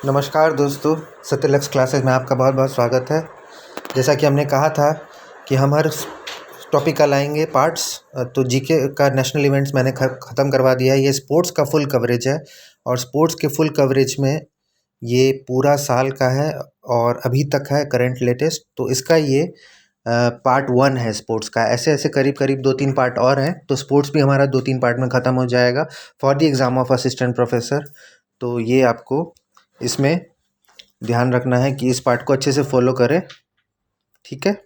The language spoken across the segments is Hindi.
नमस्कार दोस्तों, सत्यलक्ष्य क्लासेस में आपका बहुत बहुत स्वागत है। जैसा कि हमने कहा था कि हम हर टॉपिक का लाएंगे पार्ट्स। तो जीके का नेशनल इवेंट्स मैंने ख़त्म करवा दिया है। ये स्पोर्ट्स का फुल कवरेज है और स्पोर्ट्स के फुल कवरेज में ये पूरा साल का है और अभी तक है करंट लेटेस्ट। तो इसका ये पार्ट 1 है स्पोर्ट्स का। ऐसे ऐसे करीब करीब 2-3 पार्ट और हैं, तो स्पोर्ट्स भी हमारा 2-3 पार्ट में ख़त्म हो जाएगा for the exam of assistant professor. तो ये आपको इसमें ध्यान रखना है कि इस पार्ट को अच्छे से फॉलो करें, ठीक है।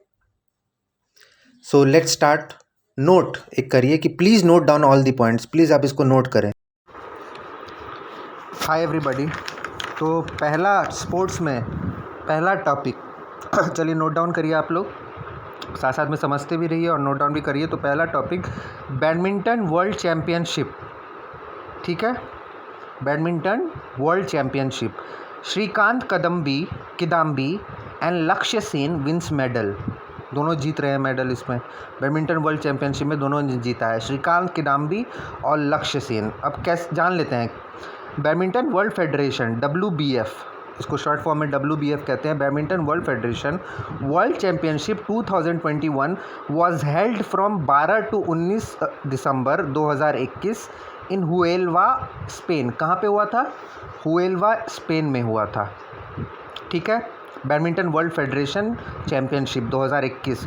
So let's start. नोट एक करिए कि please note down all the points, please आप इसको नोट करें। Hi everybody. तो पहला स्पोर्ट्स में पहला टॉपिक चलिए नोट डाउन करिए आप लोग, साथ साथ में समझते भी रहिए और नोट डाउन भी करिए। तो पहला टॉपिक बैडमिंटन वर्ल्ड चैम्पियनशिप, ठीक है। Badminton world championship, Srikanth Kidambi and Lakshya Sen wins medal. दोनों जीत रहे हैं मेडल इसमें। बैडमिंटन वर्ल्ड चैम्पियनशिप में दोनों ने जीता है, श्रीकांत किदाम्बी और लक्ष्य सेन। अब कैसे जान लेते हैं। बैडमिंटन वर्ल्ड फेडरेशन WBF, इसको शॉर्ट फॉर्म में WBF कहते हैं। Badminton World Federation world championship 2021 was held from 12 to 19 December 2021 in Huelva Spain. कहाँ पे हुआ था? हुएल्वा स्पेन में हुआ था, ठीक है। बैडमिंटन वर्ल्ड फेडरेशन चैम्पियनशिप 2021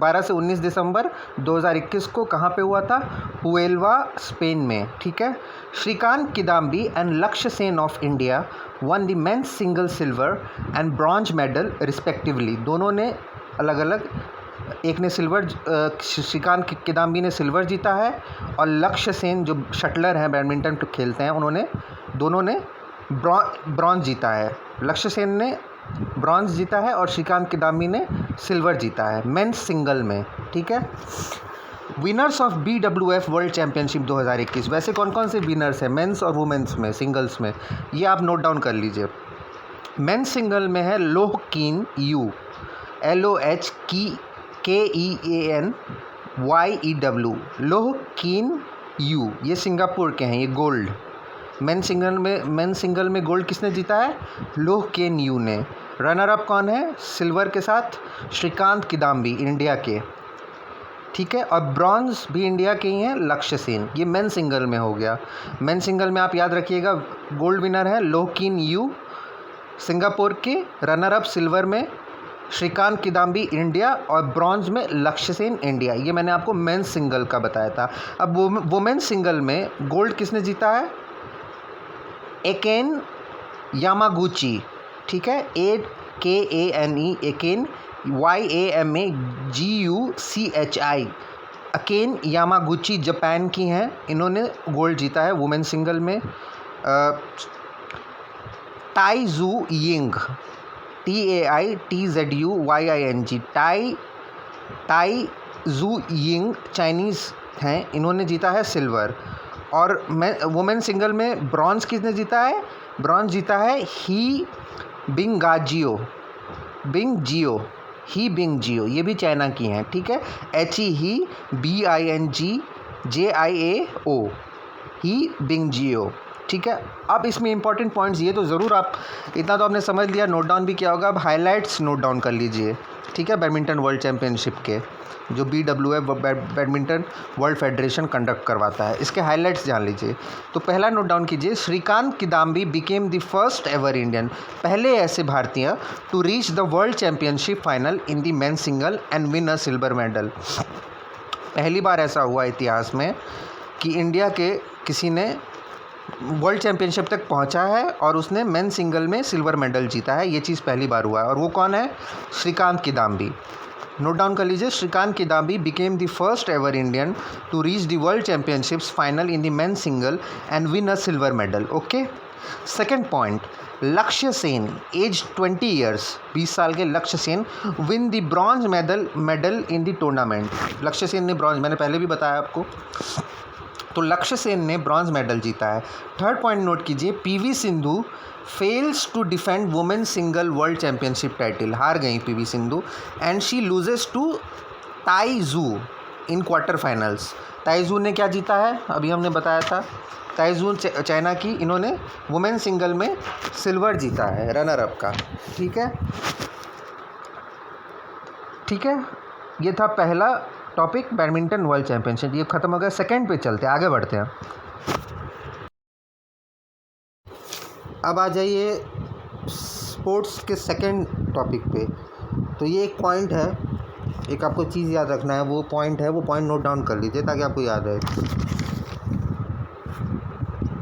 12 से 19 दिसंबर 2021 को कहाँ पे हुआ था? हुएल्वा स्पेन में, ठीक है। Shrikant Kidambi and Lakshya Sen of India one the men's single silver and bronze medal respectively. दोनों ने अलग अलग, एक ने सिल्वर, श्रीकांत किदाम्बी ने सिल्वर जीता है और लक्ष्य सेन जो शटलर हैं, बैडमिंटन खेलते हैं, दोनों ने ब्रॉन्ज जीता है। लक्ष्य सेन ने ब्रॉन्ज जीता है और श्रीकांत किदाम्बी ने सिल्वर जीता है मेंस सिंगल में, ठीक है। Winners of BWF world championship 2021, वैसे कौन कौन से विनर्स हैं मेंस और वुमेंस में, सिंगल्स में, ये आप नोट डाउन कर लीजिए। मेंस सिंगल में है लोह कीन यू, LOHKEANYEW, लोह कीन यू, ये सिंगापुर के हैं, ये गोल्ड। मेन सिंगल में गोल्ड किसने जीता है? लोह केन यू ने। रनर अप कौन है सिल्वर के साथ? श्रीकांत किदाम्बी इंडिया के, ठीक है। और ब्रॉन्ज भी इंडिया के ही हैं, लक्ष्य सेन। ये मेन सिंगल में हो गया। मेन सिंगल में आप याद रखिएगा गोल्ड विनर है लोह कीन यू सिंगापुर के, रनर अप सिल्वर में श्रीकांत किदाम्बी इंडिया और ब्रॉन्ज में लक्ष्य सेन इंडिया। ये मैंने आपको मेन सिंगल का बताया था। अब वुमेन सिंगल में गोल्ड किसने जीता है? एकेन यामागुची, ठीक है। AKANE, एकेन, YAMAGUCHI, अकेन यामागुची जापान की हैं, इन्होंने गोल्ड जीता है वुमेन सिंगल में। Tie Tzu Ying, TAITZUYING, tie Tzu Ying Chinese हैं, इन्होंने जीता है सिल्वर। और वुमेन सिंगल में ब्रॉन्ज किसने जीता है? ब्रॉन्ज जीता है ही बिंगजियो, ये भी चाइना की हैं, ठीक है। BINGJIAO, ही बिंगजियो, ठीक है। अब इसमें इंपॉर्टेंट पॉइंट्स ये तो ज़रूर, आप इतना तो आपने समझ लिया, नोट डाउन भी किया होगा। अब हाइलाइट्स नोट डाउन कर लीजिए, ठीक है। बैडमिंटन वर्ल्ड चैम्पियनशिप के जो BWF badminton World federation conduct करवाता है, इसके हाइलाइट्स जान लीजिए। तो पहला नोट डाउन कीजिए, Srikanth Kidambi became the first ever Indian, पहले ऐसे भारतीय to reach the world championship final in the men single and win a silver medal. पहली बार ऐसा हुआ इतिहास में कि इंडिया के किसी ने वर्ल्ड चैम्पियनशिप तक पहुंचा है और उसने मेन सिंगल में सिल्वर मेडल जीता है। ये चीज़ पहली बार हुआ है और वो कौन है? श्रीकांत किदाम्बी। नोट डाउन कर लीजिए, Srikanth Kidambi became the first ever Indian to reach the world championships final in the men single and win a silver medal, okay. Second point, Lakshya Sen as 20 years, 20 साल के Lakshya Sen win the bronze medal in the tournament. Lakshya Sen ने ब्रॉन्ज, मैंने पहले भी बताया आपको, तो लक्ष्य सेन ने ब्रॉन्ज मेडल जीता है। थर्ड पॉइंट नोट कीजिए, PV Sindhu fails to defend women single world championship title, हार गई PV Sindhu, and she loses to Tai Tzu in quarter finals. ताइजू ने क्या जीता है, अभी हमने बताया था, ताइजू चाइना की, इन्होंने वुमेन सिंगल में सिल्वर जीता है, रनर अप का। ठीक है, ठीक है, ये था पहला टॉपिक, बैडमिंटन वर्ल्ड चैम्पियनशिप, ये ख़त्म हो गया। सेकंड पे चलते हैं, आगे बढ़ते हैं। अब आ जाइए स्पोर्ट्स के सेकंड टॉपिक पे। तो ये एक पॉइंट है, एक आपको चीज़ याद रखना है, वो पॉइंट नोट डाउन कर लीजिए ताकि आपको याद रहे।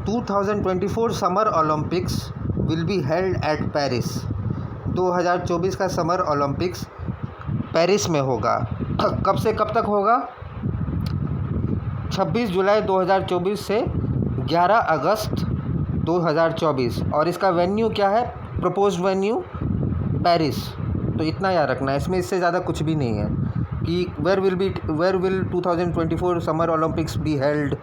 2024 summer Olympics will be held at Paris. 2024 का समर ओलंपिक्स पेरिस में होगा। कब से कब तक होगा? 26 जुलाई 2024 से 11 अगस्त 2024। और इसका वेन्यू क्या है? Proposed venue Paris. तो इतना याद रखना है, इसमें इससे ज़्यादा कुछ भी नहीं है कि where will 2024 summer Olympics be held.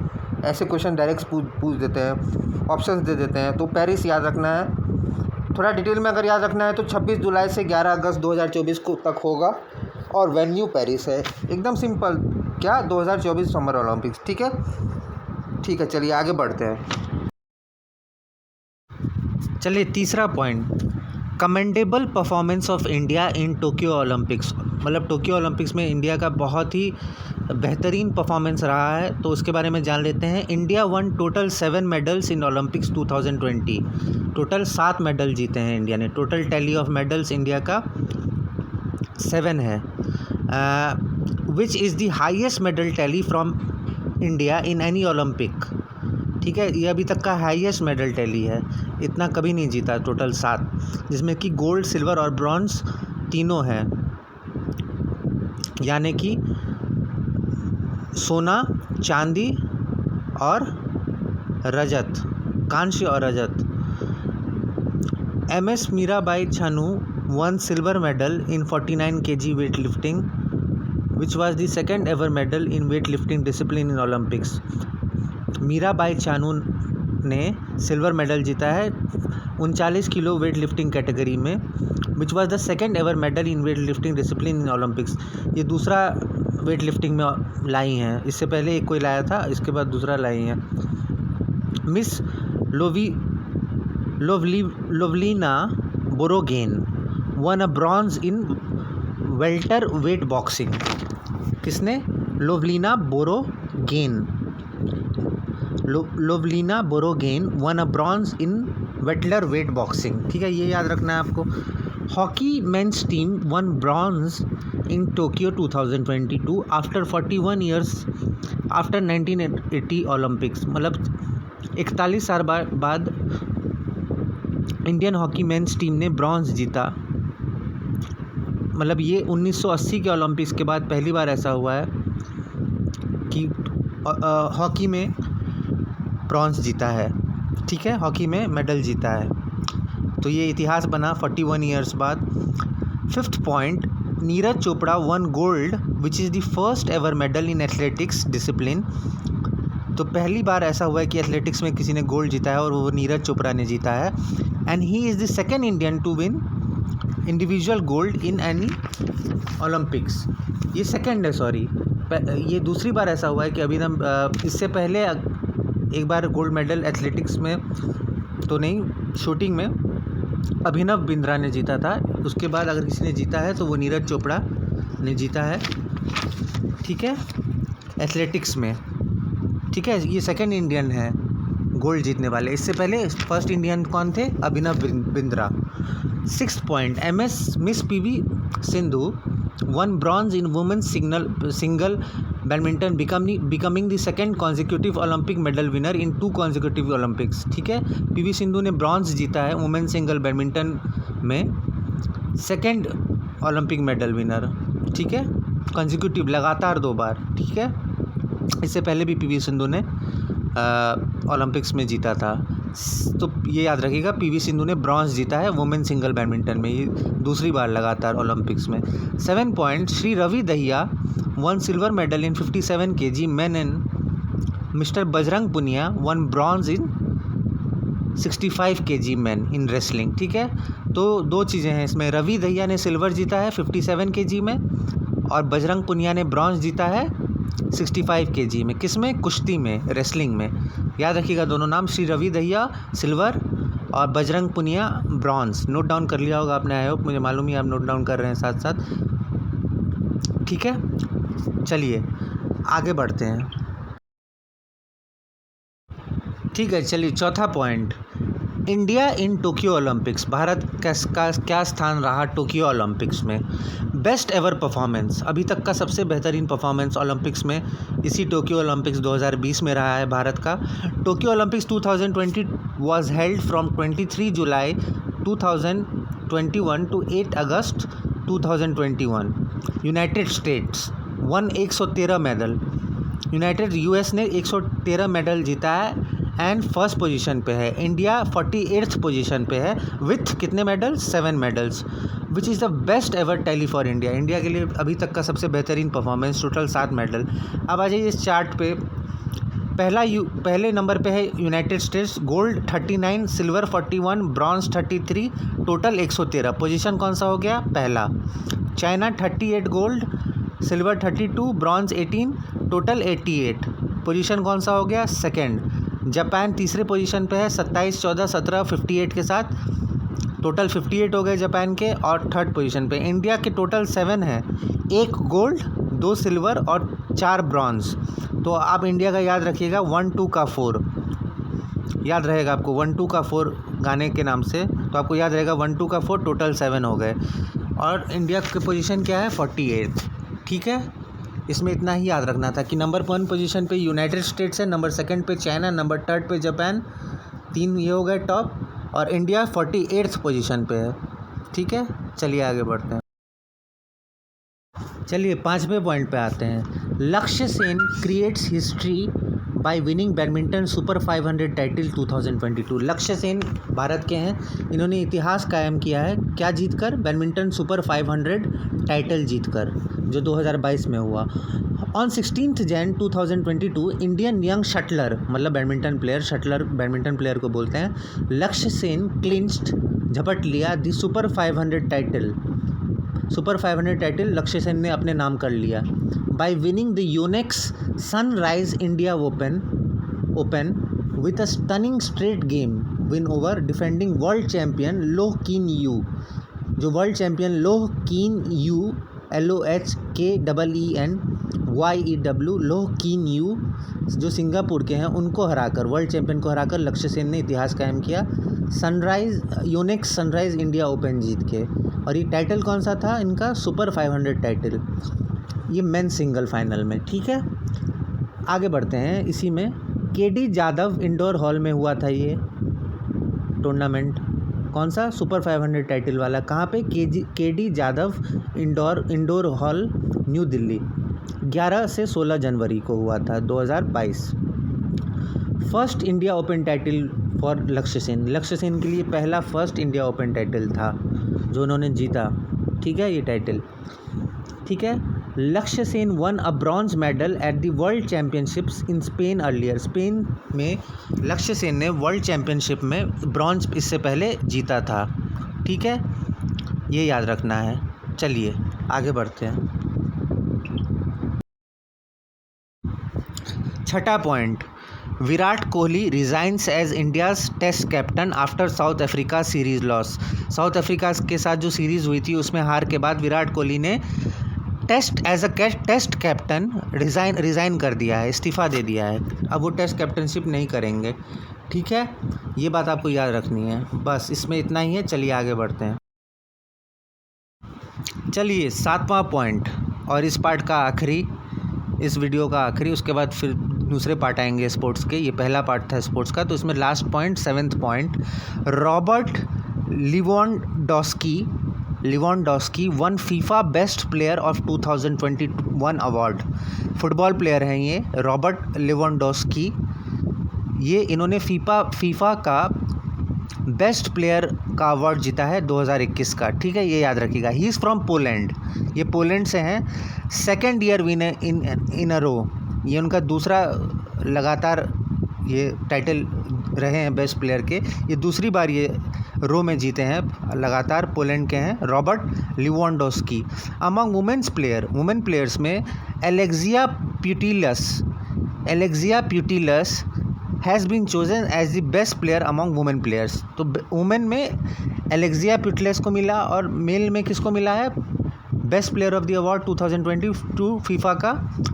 ऐसे क्वेश्चन डायरेक्ट पूछ देते हैं, ऑप्शंस दे देते हैं। तो पेरिस याद रखना है। थोड़ा डिटेल में अगर याद रखना है तो 26 जुलाई से 11 अगस्त 2024 को तक होगा और वेन्यू पेरिस है। एकदम सिंपल, क्या 2024 समर ओलंपिक्स। ठीक है, ठीक है, चलिए आगे बढ़ते हैं। चलिए तीसरा point, commendable performance of India in Tokyo Olympics. मतलब टोक्यो ओलंपिक्स में इंडिया का बहुत ही बेहतरीन परफॉर्मेंस रहा है, तो उसके बारे में जान लेते हैं। India one total 7 medals in Olympics 2020। Total 7 medal जीते हैं इंडिया ने। Total tally of medals India का 7 है, which is the highest medal tally from India in any Olympic. ठीक है, ये अभी तक का हाईएस्ट मेडल टैली है, इतना कभी नहीं जीता। टोटल 7, जिसमें कि गोल्ड, सिल्वर और ब्रॉन्ज तीनों हैं, यानी कि सोना, चांदी और रजत, कांस्य और रजत। MS Mirabai Chanu one silver medal in 49 kg weight lifting, which was the second ever medal in weight lifting discipline in Olympics. Mirabai Chanu ने सिल्वर मेडल जीता है 39 किलो वेट लिफ्टिंग कैटेगरी में, which was the second ever medal in weight lifting discipline in Olympics. ये दूसरा वेट लिफ्टिंग में लाई हैं, इससे पहले एक कोई लाया था, इसके बाद दूसरा लाई हैं। Miss Lovlina Borgohain won a bronze in welterweight boxing. किसने? Lovlina Borgohain won a bronze in welterweight boxing. ठीक है, ये याद रखना है आपको। Hockey men's team won bronze in Tokyo 2022 after 41 years after 1980 Olympics. मतलब 41 साल बाद इंडियन हॉकी मेंस टीम ने ब्रॉन्ज जीता। मतलब ये 1980 के ओलंपिक्स के बाद पहली बार ऐसा हुआ है कि हॉकी में ब्रॉन्ज जीता है। ठीक है, हॉकी में मेडल जीता है, तो ये इतिहास बना 41 ईयर्स बाद। 5th point, Neeraj Chopra one gold which is the first ever medal in athletics discipline. तो पहली बार ऐसा हुआ है कि एथलेटिक्स में किसी ने गोल्ड जीता है और वो नीरज चोपड़ा ने जीता है। And he is the second Indian to win individual gold in any Olympics. ये सेकेंड है, सॉरी, ये दूसरी बार ऐसा हुआ है कि इससे पहले एक बार गोल्ड मेडल एथलेटिक्स में तो नहीं, शूटिंग में अभिनव बिंद्रा ने जीता था। उसके बाद अगर किसी ने जीता है तो वो नीरज चोपड़ा ने जीता है। ठीक है, एथलेटिक्स में। ठीक है, ये सेकंड इंडियन है गोल्ड जीतने वाले। इससे पहले फर्स्ट इंडियन कौन थे? Abhinav Bindra. 6th point, miss PV Sindhu won bronze in women's single badminton becoming the second consecutive Olympic medal winner in 2 consecutive Olympics. ठीक है, PV सिंधु ने ब्रॉन्ज जीता है वुमेन सिंगल बैडमिंटन में, सेकेंड ओलंपिक मेडल विनर। ठीक है, कॉन्जिक्यूटिव, लगातार 2 बार। ठीक है, इससे पहले भी PV सिंधु ने ओलंपिक्स में जीता था। तो ये याद रखिएगा, PV सिंधु ने ब्रॉन्ज जीता है वुमेन सिंगल बैडमिंटन में, ये दूसरी बार लगातार ओलंपिक्स में। 7 point, Shri Ravi Dahiya won silver medal in 57 kg men and mister Bajrang Punia won bronze in 65 kg man in wrestling. ठीक है, तो 2 चीज़ें हैं इसमें, रवि दहिया ने सिल्वर जीता है 57 kg में और बजरंग पुनिया ने ब्रॉन्ज जीता है 65 kg में, किस में, कुश्ती में, रेसलिंग में। याद रखिएगा दोनों नाम, श्री रवि दहिया सिल्वर और Bajrang Punia bronze. Note down कर लिया होगा आपने, आई होप, मुझे मालूम ही आप नोट डाउन कर रहे हैं साथ साथ। ठीक है, चलिए आगे बढ़ते हैं। ठीक है, चलिए चौथा point, India in Tokyo Olympics. Bharat का क्या स्थान रहा टोक्यो ओलंपिक्स में? बेस्ट एवर परफॉर्मेंस, अभी तक का सबसे बेहतरीन परफॉर्मेंस ओलंपिक्स में इसी टोक्यो ओलंपिक्स 2020 में रहा है भारत का। Tokyo Olympics 2020 was held from 23 July 2021 to 8 August 2021। United States won 113 medal, United US ने 113 मेडल जीता है एंड फर्स्ट पोजीशन पे है। इंडिया 48th पोजीशन पे है विथ कितने medal? 7 medals, which is the best ever tally for India. India के लिए अभी तक का सबसे बेहतरीन परफॉर्मेंस, टोटल 7 मेडल। अब आ जाइए इस चार्ट पे, पहले नंबर पे है United states, gold 39, silver 41, bronze 33, total 113। Position कौन सा हो गया? पहला। China 38 gold, silver 32, bronze 18, total 88। Position कौन सा हो गया? सेकंड। जापान तीसरे पोजीशन पे है 27, 14, 17, 58 के साथ, टोटल 58 हो गए जापान के। और थर्ड पोजीशन पे इंडिया के टोटल 7 है, 1 गोल्ड, 2 सिल्वर और 4 ब्रॉन्ज। तो आप इंडिया का याद रखिएगा 1 2 का 4 याद रहेगा आपको, 1 2 का 4 गाने के नाम से, तो आपको याद रहेगा 1 2 का 4, टोटल 7 हो गए। और इंडिया की पोजीशन क्या है? 48। ठीक है, इसमें इतना ही याद रखना था कि नंबर 1 पोजीशन पे यूनाइटेड स्टेट्स है, नंबर 2 पे चाइना, नंबर 3 पे जापान, 3 ये हो गए टॉप, और इंडिया 48th पोजीशन पे है। ठीक है, चलिए आगे बढ़ते हैं। चलिए 5वें पॉइंट पे आते हैं। Lakshya Sen creates history by winning badminton super 500 title 2022। लक्ष्य सेन भारत के हैं, इन्होंने इतिहास कायम किया है, क्या जीतकर? बैडमिंटन सुपर 500 टाइटल जीतकर, जो 2022 में हुआ। On 16 January 2022 Indian young shuttler, मतलब badminton player, shuttler badminton player को बोलते हैं, लक्ष्य सेन क्लिंच्ड, झपट लिया the super 500 title. Super 500 title Lakshya Sen ने अपने नाम कर लिया by winning the Yonex Sunrise India Open with a stunning straight game win over defending world champion Loh Kean you. जो world champion Loh Kean you, LOHKEENYEW, लोह कीन यू, जो सिंगापुर के हैं, उनको हराकर, वर्ल्ड चैम्पियन को हराकर लक्ष्य सेन ने इतिहास कायम किया यूनिक्स सनराइज इंडिया ओपन जीत के। और ये टाइटल कौन सा था इनका? सुपर 500 टाइटल, ये मेन सिंगल फाइनल में। ठीक है, आगे बढ़ते हैं। इसी में केडी जादव इंडोर हॉल में हुआ था ये टूर्नामेंट, कौन सा? सुपर 500 टाइटल वाला। कहाँ पे? KD Jadhav indoor hall, new Delhi, 11 से 16 जनवरी को हुआ था 2022। First India open title for Lakshya Sen, लक्ष्य सेन के लिए पहला फर्स्ट इंडिया ओपन टाइटल था जो उन्होंने जीता। ठीक है, ये टाइटल। ठीक है, लक्ष्य Sen one a bronze medal at the world championships in Spain earlier. Spain में लक्ष्य सेन ने वर्ल्ड चैम्पियनशिप में ब्रॉन्ज इससे पहले जीता था। ठीक है, ये याद रखना है। चलिए आगे बढ़ते हैं। छठा point, Virat Kohli resigns as India's test captain after South Africa series loss. South Africa के साथ जो सीरीज़ हुई थी उसमें हार के बाद विराट कोहली ने टेस्ट कैप्टन रिज़ाइन कर दिया है, इस्तीफ़ा दे दिया है। अब वो टेस्ट कैप्टनशिप नहीं करेंगे। ठीक है, ये बात आपको याद रखनी है। बस इसमें इतना ही है, चलिए आगे बढ़ते हैं। चलिए 7वां पॉइंट, और इस पार्ट का आखिरी, इस वीडियो का आखिरी, उसके बाद फिर दूसरे पार्ट आएंगे स्पोर्ट्स के। ये पहला पार्ट था स्पोर्ट्स का, तो इसमें last point 7th point, Robert Lewandowski won FIFA best player of 2021 award. Football player हैं ये रॉबर्ट लिवांडोस्की, ये इन्होंने फीफा का बेस्ट प्लेयर का अवार्ड जीता है 2021 का। ठीक है, ये याद रखिएगा। ही इज़ फ्रॉम पोलैंड, ये पोलैंड से हैं। 2nd ईयर विनर इन अ रो, ये उनका दूसरा लगातार ये टाइटल रहे हैं बेस्ट प्लेयर के। ये दूसरी बार ये रो में जीते हैं लगातार, पोलैंड के हैं Robert Lewandowski. Among women players में Alexia Putellas has been chosen as the best player among women players. तो वुमेन में एलेक्सिया प्यूटिलस को मिला और मेल में किसको मिला है best player of the award 2022 FIFA का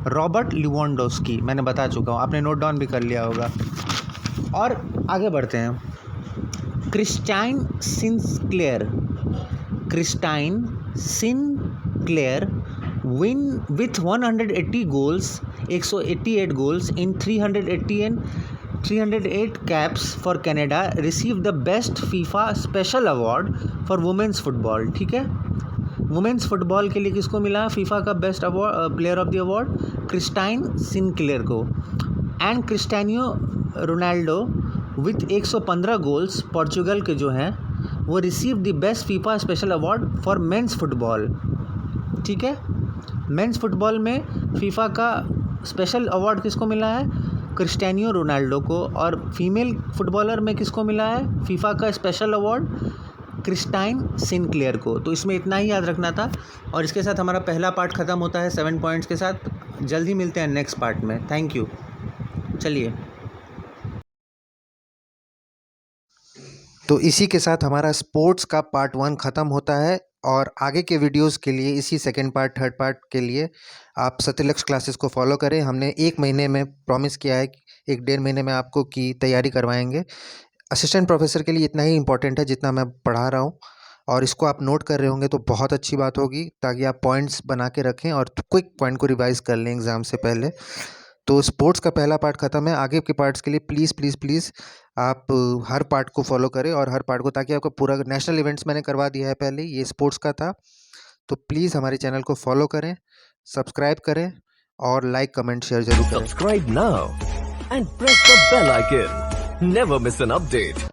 रॉबर्ट लिवांडोव्स्की। मैंने बता चुका हूँ, आपने नोट डाउन भी कर लिया होगा। और आगे बढ़ते हैं। Christine Sinclair win with 180 goals 188 goals in 308 caps for Canada receive the best FIFA special award for women's football. ठीक है, वुमेन्स फुटबॉल के लिए किसको मिला फीफा का best award player of the award Christine Sinclair को। And Cristiano Ronaldo with 115 goals Portugal के जो हैं वो receive the best FIFA special award for men's football. ठीक है, मेंस फुटबॉल में फीफा का स्पेशल अवार्ड किसको मिला है क्रिस्टियानो रोनाल्डो को। और फीमेल फुटबॉलर में किसको मिला है फीफा का स्पेशल अवार्ड क्रिस्टाइन सिनक्लेयर को। तो इसमें इतना ही याद रखना था। और इसके साथ हमारा पहला पार्ट ख़त्म होता है 7 पॉइंट्स के साथ। जल्दी मिलते हैं नेक्स्ट पार्ट में। Thank you. चलिए, तो इसी के साथ हमारा स्पोर्ट्स का पार्ट 1 ख़त्म होता है। और आगे के वीडियोस के लिए इसी सेकंड पार्ट थर्ड पार्ट के लिए आप सत्यलक्ष्य क्लासेस को फॉलो करें। हमने 1 महीने में प्रॉमिस किया है कि 1-1.5 महीने में आपको की तैयारी करवाएंगे। असिस्टेंट प्रोफेसर के लिए इतना ही इम्पोर्टेंट है जितना मैं पढ़ा रहा हूँ, और इसको आप नोट कर रहे होंगे तो बहुत अच्छी बात होगी, ताकि आप पॉइंट्स बना के रखें और क्विक पॉइंट को रिवाइज़ कर लें एग्ज़ाम से पहले। तो स्पोर्ट्स का पहला पार्ट ख़त्म है। आगे के पार्ट्स के लिए प्लीज़ आप हर पार्ट को फॉलो करें, और हर पार्ट को, ताकि आपका पूरा नेशनल इवेंट्स मैंने करवा दिया है पहले, ये स्पोर्ट्स का था। तो प्लीज़ हमारे चैनल को फॉलो करें, सब्सक्राइब करें और लाइक कमेंट शेयर जरूर करें। Subscribe now and press the bell icon. Never miss an update.